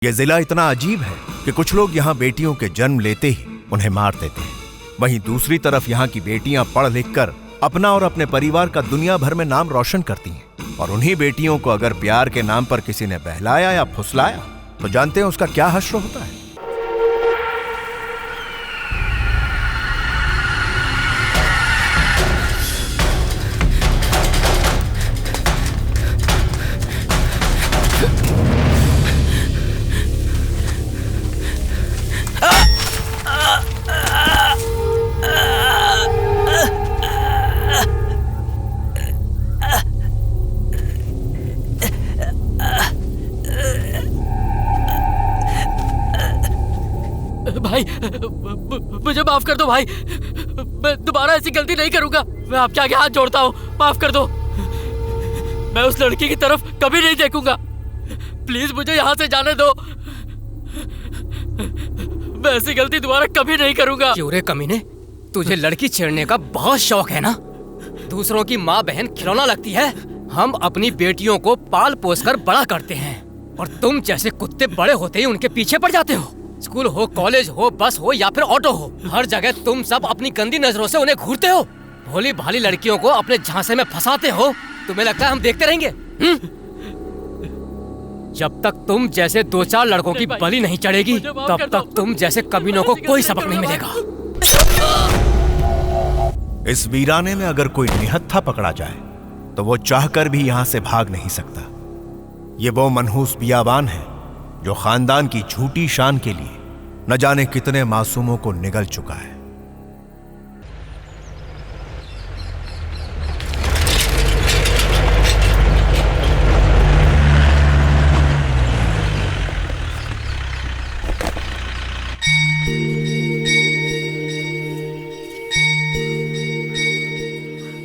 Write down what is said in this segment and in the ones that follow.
ये जिला इतना अजीब है कि कुछ लोग यहाँ बेटियों के जन्म लेते ही उन्हें मार देते हैं, वहीं दूसरी तरफ यहाँ की बेटियां पढ़ लिख कर अपना और अपने परिवार का दुनिया भर में नाम रोशन करती हैं। और उन्हीं बेटियों को अगर प्यार के नाम पर किसी ने बहलाया या फुसलाया तो जानते हैं उसका क्या हश्र होता है। भाई मुझे माफ कर दो भाई, मैं दोबारा ऐसी गलती नहीं करूंगा। मैं आपके आगे हाथ जोड़ता हूँ, माफ कर दो। मैं उस लड़की की तरफ कभी नहीं देखूंगा। प्लीज मुझे यहाँ से जाने दो। मैं ऐसी गलती दोबारा कभी नहीं करूंगा। क्यों रे कमीने, तुझे लड़की छेड़ने का बहुत शौक है ना? दूसरों की माँ बहन खिलौना लगती है। हम अपनी बेटियों को पाल पोस कर बड़ा करते हैं और तुम जैसे कुत्ते बड़े होते ही उनके पीछे पड़ जाते हो। स्कूल हो, कॉलेज हो, बस हो या फिर ऑटो हो, हर जगह तुम सब अपनी गंदी नजरों से उन्हें घूरते हो। भोली भाली लड़कियों को अपने झांसे में फंसाते हो। तुम्हें लगता है हम देखते रहेंगे? जब तक तुम जैसे 2-4 लड़कों की बलि नहीं चढ़ेगी तब तक तुम जैसे कमीनों को कोई सबक नहीं मिलेगा। इस वीराने में अगर कोई निहत्था पकड़ा जाए तो वो चाहकर भी यहां से भाग नहीं सकता। ये वो मनहूस बियाबान है जो खानदान की झूठी शान के लिए न जाने कितने मासूमों को निगल चुका है।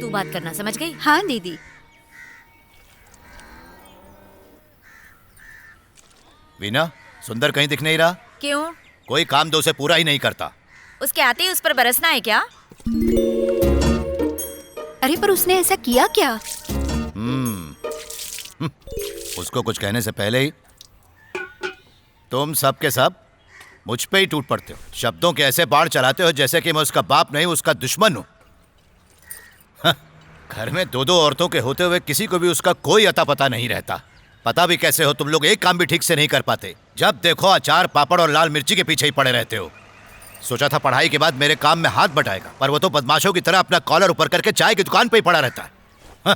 तू बात करना समझ गई? हाँ दीदी। वीना, सुंदर कहीं दिख नहीं रहा। क्यों? कोई काम दो से पूरा ही नहीं करता। उसके आते ही उस पर बरसना है क्या? अरे पर उसने ऐसा किया क्या? उसको कुछ कहने से पहले ही तुम सब के सब मुझ पे ही टूट पड़ते हो। शब्दों के ऐसे बाढ़ चलाते हो जैसे कि मैं उसका बाप नहीं, उसका दुश्मन हूं। घर में 2-2 औरतों के होते हुए किसी को भी उसका कोई अता पता नहीं रहता। पता भी कैसे हो तुम लोग एक काम भी ठीक से नहीं कर पाते। जब देखो अचार पापड़ और लाल मिर्ची के पीछे ही पड़े रहते हो। सोचा था पढ़ाई के बाद मेरे काम में हाथ बटाएगा, पर वो तो बदमाशों की तरह अपना कॉलर ऊपर करके चाय की दुकान पे ही पड़ा रहता है।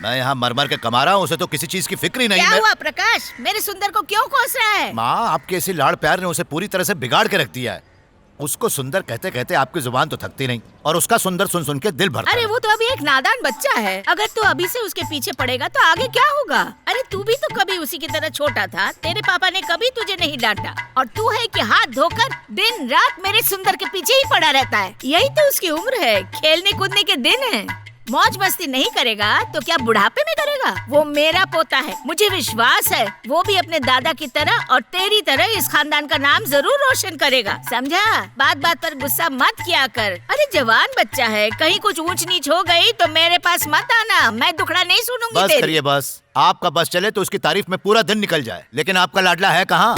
मैं यहाँ मर मर के कमा रहा हूँ, उसे तो किसी चीज की फिक्र ही नहीं। क्या हुआ प्रकाश? मेरे सुंदर को क्यों कोस रहा है? माँ, आपके ऐसी लाड़ प्यार ने उसे पूरी तरह से बिगाड़ के रख दिया है। उसको सुंदर कहते कहते आपकी जुबान तो थकती नहीं और उसका सुंदर सुन सुन के दिल भरता है। अरे वो तो अभी एक नादान बच्चा है। अगर तू अभी से उसके पीछे पड़ेगा तो आगे क्या होगा? अरे तू भी तो कभी उसी की तरह छोटा था। तेरे पापा ने कभी तुझे नहीं डांटा और तू है कि हाथ धोकर दिन रात मेरे सुंदर के पीछे ही पड़ा रहता है। यही तो उसकी उम्र है, खेलने कूदने के दिन है। मौज मस्ती नहीं करेगा तो क्या बुढ़ापे में करेगा? वो मेरा पोता है, मुझे विश्वास है वो भी अपने दादा की तरह और तेरी तरह इस खानदान का नाम जरूर रोशन करेगा। समझा? बात बात पर गुस्सा मत किया कर। अरे जवान बच्चा है, कहीं कुछ ऊंच नीच हो गई तो मेरे पास मत आना, मैं दुखड़ा नहीं सुनूंगी। बस करिए बस। आपका बस चले तो उसकी तारीफ में पूरा दिन निकल जाए, लेकिन आपका लाडला है कहाँ?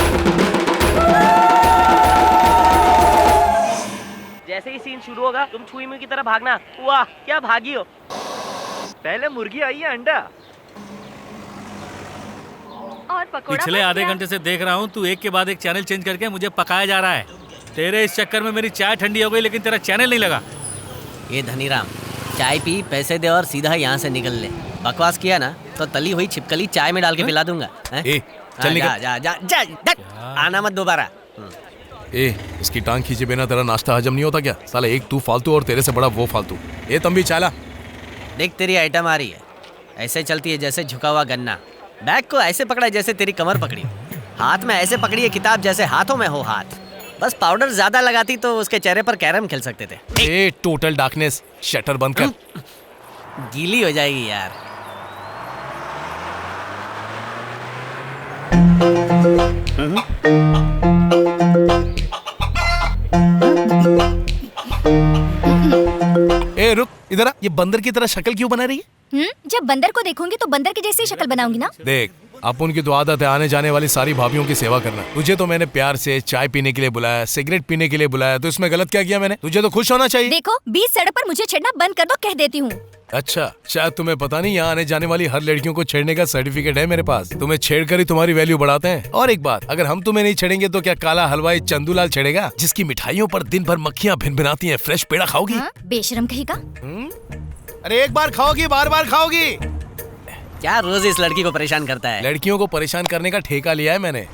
जैसे ही सीन शुरू होगा तुम छुई मुई की तरह भागना। वाह क्या भागी हो। पहले मुर्गी आई है अंडा और पकोड़ा। पिछले आधे घंटे से देख रहा हूँ तू एक के बाद एक चैनल चेंज करके मुझे पकाया जा रहा है। तेरे इस चक्कर में मेरी चाय ठंडी हो गई लेकिन तेरा चैनल नहीं लगा। ये धनीराम, चाय पी, पैसे दे और सीधा यहाँ से निकल ले। बकवास किया ना तो तली हुई छिपकली चाय में डाल के पिला दूंगा। चल निकल। जा, आना मत दोबारा। इसकी टांग खींचे बिना तेरा नाश्ता हजम नहीं होता क्या? साले एक तू फालतू और तेरे से बड़ा वो फालतू। तुम भी चाला। देख तेरी आइटम आ रही है, ऐसे चलती है जैसे झुका हुआ गन्ना। बैग को ऐसे पकड़ा जैसे तेरी कमर पकड़ी। हाथ में ऐसे पकड़ी है किताब जैसे हाथों में हो हाथ। बस पाउडर ज्यादा लगाती तो उसके चेहरे पर कैरम खेल सकते थे। टोटल डार्कनेस, शटर बंद कर। गीली हो जाएगी यार। रुक इधर आ। ये बंदर की तरह शक्ल क्यों बना रही है? जब बंदर को देखूंगी तो बंदर की जैसी शक्ल बनाऊंगी ना। देख, अब उनकी तो आदत है आने जाने वाली सारी भाभीयों की सेवा करना। तुझे तो मैंने प्यार से चाय पीने के लिए बुलाया, सिगरेट पीने के लिए बुलाया, तो इसमें गलत क्या किया मैंने? तुझे तो खुश होना चाहिए। देखो, बीच सड़क पर मुझे छेड़ना बंद कर दो, कह देती हूँ। अच्छा, शायद तुम्हें पता नहीं, यहाँ आने जाने वाली हर लड़कियों को छेड़ने का सर्टिफिकेट है मेरे पास। तुम्हें छेड़कर ही तुम्हारी वैल्यू बढ़ाते हैं। और एक बात, अगर हम तुम्हें नहीं छेड़ेंगे तो क्या काला हलवाई चंदूलाल छेड़ेगा, जिसकी मिठाइयों पर दिन भर मक्खियाँ भिनभिनाती हैं? फ्रेश पेड़ा खाओगी? हाँ? बेशरम कहेगा। अरे एक बार खाओगी, बार बार खाओगी? क्या रोज इस लड़की को परेशान करता है? लड़कियों को परेशान करने का ठेका लिया है मैंने।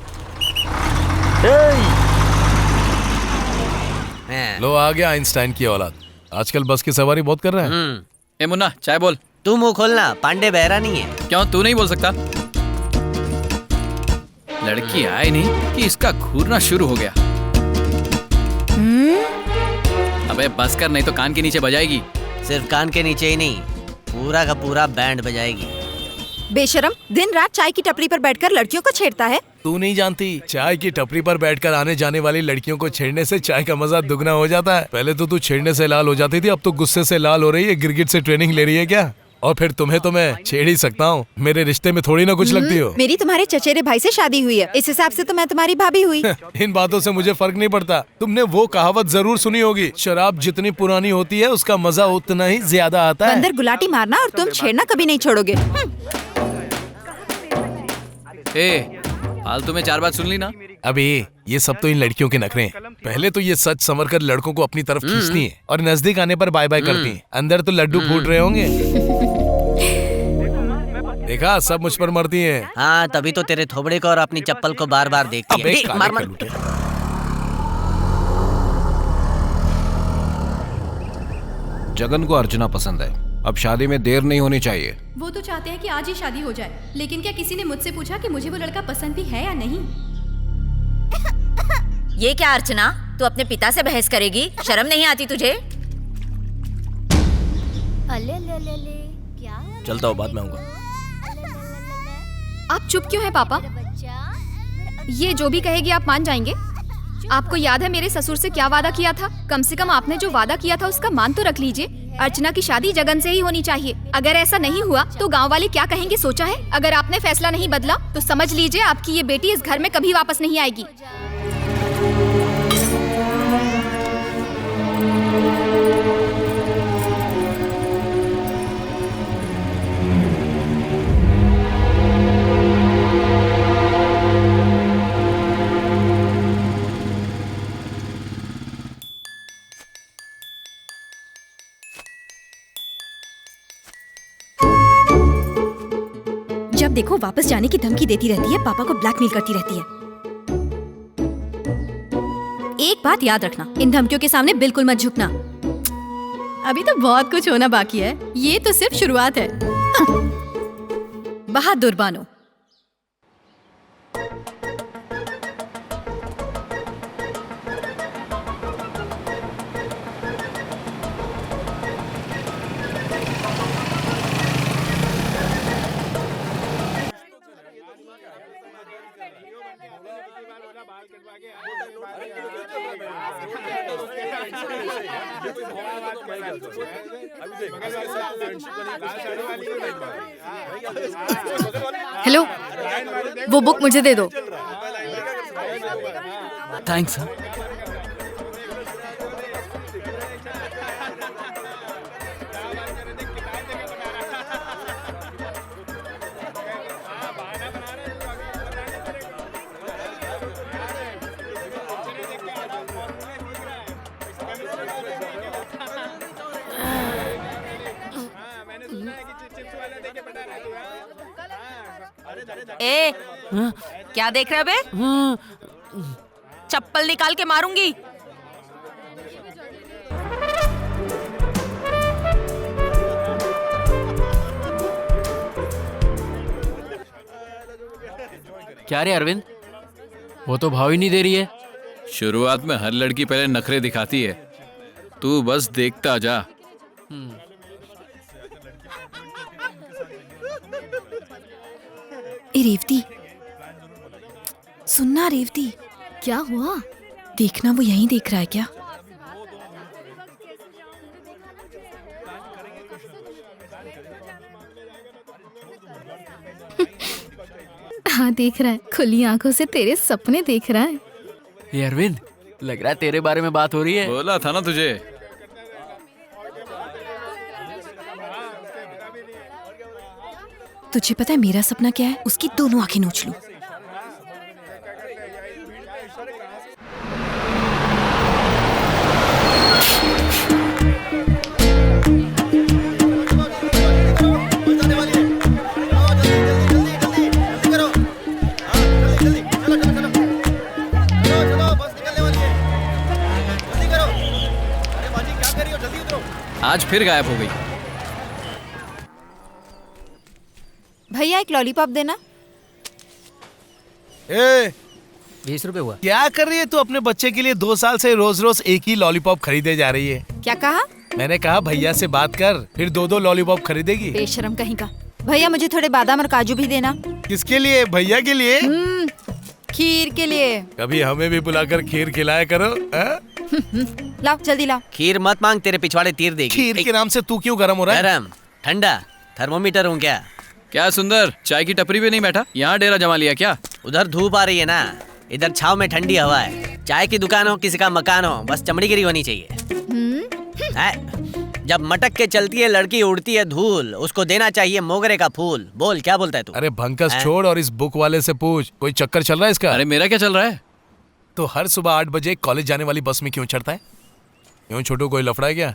लो आ गया आइंस्टाइन की औलाद। आजकल बस की सवारी बहुत कर रहा है। ए मुन्ना, चाय बोल। तू मुंह खोलना, पांडे बहरा नहीं है। क्यों, तू नहीं बोल सकता? लड़की आए नहीं कि इसका घूरना शुरू हो गया। अबे बस कर, नहीं तो कान के नीचे बजाएगी। सिर्फ कान के नीचे ही नहीं, पूरा का पूरा बैंड बजाएगी। बेशरम, दिन रात चाय की टपरी पर बैठकर लड़कियों को छेड़ता है। तू नहीं जानती, चाय की टपरी पर बैठकर आने जाने वाली लड़कियों को छेड़ने से चाय का मजा दुगना हो जाता है। पहले तो तू छेड़ने से लाल हो जाती थी, अब तो गुस्से से लाल हो रही है। गिरगिट से ट्रेनिंग ले रही है क्या? और फिर तुम्हें तो मैं छेड़ ही सकता हूँ, मेरे रिश्ते में थोड़ी ना कुछ लगती हो। मेरी तुम्हारे चचेरे भाई से शादी हुई है, इस हिसाब से तो मैं तुम्हारी भाभी हुई। इन बातों से मुझे फर्क नहीं पड़ता। तुमने वो कहावत जरूर सुनी होगी, शराब जितनी पुरानी होती है उसका मजा उतना ही ज्यादा आता है। बंदर गुलाटी मारना और तुम छेड़ना कभी नहीं छोड़ोगे। फालतू में 4 बात सुन ली ना। अबे ये सब तो इन लड़कियों के नखरे हैं। पहले तो ये सच संवर कर लड़कों को अपनी तरफ खींचती हैं और नजदीक आने पर बाय बाय करती हैं। अंदर तो लड्डू फूट रहे होंगे। देखा, सब मुझ पर मरती हैं। हाँ, तभी तो तेरे थोबड़े को और अपनी चप्पल को बार बार देखती है। काले मार मार। कलूटे। जगन को अर्चना पसंद है। अब शादी में देर नहीं होनी चाहिए। वो तो चाहते हैं कि आज ही शादी हो जाए, लेकिन क्या किसी ने मुझसे पूछा कि मुझे वो लड़का पसंद भी है या नहीं? ये क्या अर्चना, तू अपने पिता से बहस करेगी? शर्म नहीं आती तुझे? चलता हूँ, बाद में आऊंगा। आप चुप क्यों हैं पापा? ये जो भी कहेगी आप मान जाएंगे? आपको याद है मेरे ससुर से क्या वादा किया था? कम से कम आपने जो वादा किया था उसका मान तो रख लीजिए। अर्चना की शादी जगन से ही होनी चाहिए। अगर ऐसा नहीं हुआ तो गांव वाले क्या कहेंगे, सोचा है? अगर आपने फैसला नहीं बदला तो समझ लीजिए आपकी ये बेटी इस घर में कभी वापस नहीं आएगी। जब देखो वापस जाने की धमकी देती रहती है, पापा को ब्लैकमेल करती रहती है। एक बात याद रखना, इन धमकियों के सामने बिल्कुल मत झुकना। अभी तो बहुत कुछ होना बाकी है, ये तो सिर्फ शुरुआत है। बहादुर बानो। हेलो, वो बुक मुझे दे दो। थैंक्स। ए, क्या देख रहे बे? चप्पल निकाल के मारूंगी। क्या रे अरविंद, वो तो भाव ही नहीं दे रही है। शुरुआत में हर लड़की पहले नखरे दिखाती है, तू बस देखता जा। ए रेवती, सुनना रेवती। क्या हुआ? देखना, वो यहीं देख रहा है क्या? कहाँ देख रहा है, खुली आंखों से तेरे सपने देख रहा है। ये अरविंद, लग रहा है तेरे बारे में बात हो रही है। बोला था ना तुझे। तुझे पता है मेरा सपना क्या है? उसकी दोनों आंखें नोच लूं। आज फिर गायब हो गई। भैया एक लॉलीपॉप देना। 20 रुपए हुआ। क्या कर रही है तू अपने बच्चे के लिए? 2 साल से रोज रोज एक ही लॉलीपॉप खरीदे जा रही है। क्या कहा? मैंने कहा भैया से बात कर, फिर 2-2 लॉलीपॉप खरीदेगी। बेशरम कहीं का। भैया मुझे थोड़े बादाम और काजू भी देना। किसके लिए? भैया के लिए? खीर के लिए। कभी हमें भी बुलाकर खीर खिलाया करो। लाओ जल्दी लाओ। खीर मत मांग, तेरे पिछवाड़े तीर देगी। खीर के नाम से तू क्यों गरम हो रहा है? गरम ठंडा थर्मोमीटर हूँ क्या? क्या सुंदर, चाय की टपरी पे नहीं बैठा, यहाँ डेरा जमा लिया क्या? उधर धूप आ रही है ना, इधर छाव में ठंडी हवा है। चाय की दुकान हो, किसी का मकान हो, बस चमड़ी गिरी होनी चाहिए। जब मटक के चलती है लड़की, उड़ती है धूल, उसको देना चाहिए मोगरे का फूल। बोल क्या बोलता है तू? अरे भंकस छोड़ और इस बुक वाले से पूछ, कोई चक्कर चल रहा है इसका? अरे मेरा क्या चल रहा है? तो हर सुबह 8 बजे कॉलेज जाने वाली बस में क्यों चढ़ता है? क्यों छोटू, कोई लफड़ा है क्या?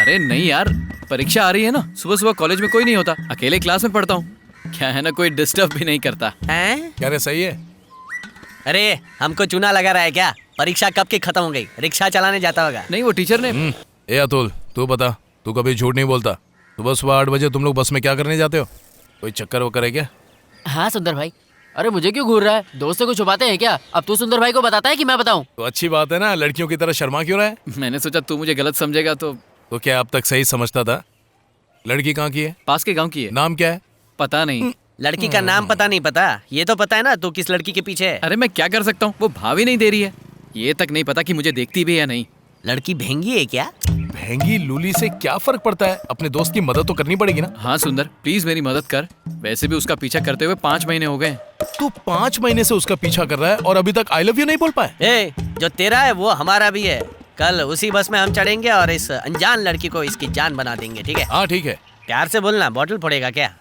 अरे नहीं यार, परीक्षा आ रही है ना, सुबह सुबह कॉलेज में कोई नहीं होता, अकेले क्लास में पढ़ता हूँ। क्या है ना, कोई डिस्टर्ब भी नहीं करता। क्या रे, सही है? अरे हमको चूना लगा रहा है क्या? परीक्षा कब की खत्म हो गई, रिक्शा चलाने जाता होगा। नहीं, वो टीचर ने। ए अतुल, तू बता, तू कभी झूठ नहीं बोलता। सुबह सुबह 8 बजे तुम लोग बस में क्या करने जाते हो? कोई चक्कर वक्कर है क्या? हाँ सुंदर भाई। अरे मुझे क्यों घूर रहा है? दोस्तों को छुपाते हैं क्या? अब तू सुंदर भाई को बताता है कि मैं बताऊं? तो अच्छी बात है ना, लड़कियों की तरह शर्मा क्यों रहा है? मैंने सोचा तू मुझे गलत समझेगा तो क्या अब तक सही समझता था? लड़की कहाँ की है? पास के गांव की है। नाम क्या है? पता नहीं। लड़की का नाम पता नहीं? पता ये तो पता है ना तू किस लड़की के पीछे है। अरे मैं क्या कर सकता हूँ, वो भाव ही नहीं दे रही है। ये तक नहीं पता कि मुझे देखती भी है नहीं। लड़की भेंगी है क्या? भेंगी लूली से क्या फर्क पड़ता है? अपने दोस्त की मदद तो करनी पड़ेगी ना। हाँ सुंदर, प्लीज मेरी मदद कर। वैसे भी उसका पीछा करते हुए 5 महीने हो गए। तू 5 महीने से उसका पीछा कर रहा है और अभी तक आई लव यू नहीं बोल पाए? जो तेरा है वो हमारा भी है। कल उसी बस में हम चढ़ेंगे और इस अनजान लड़की को इसकी जान बना देंगे, ठीक है? हाँ ठीक है। प्यार से बोलना, बॉटल फोड़ेगा क्या?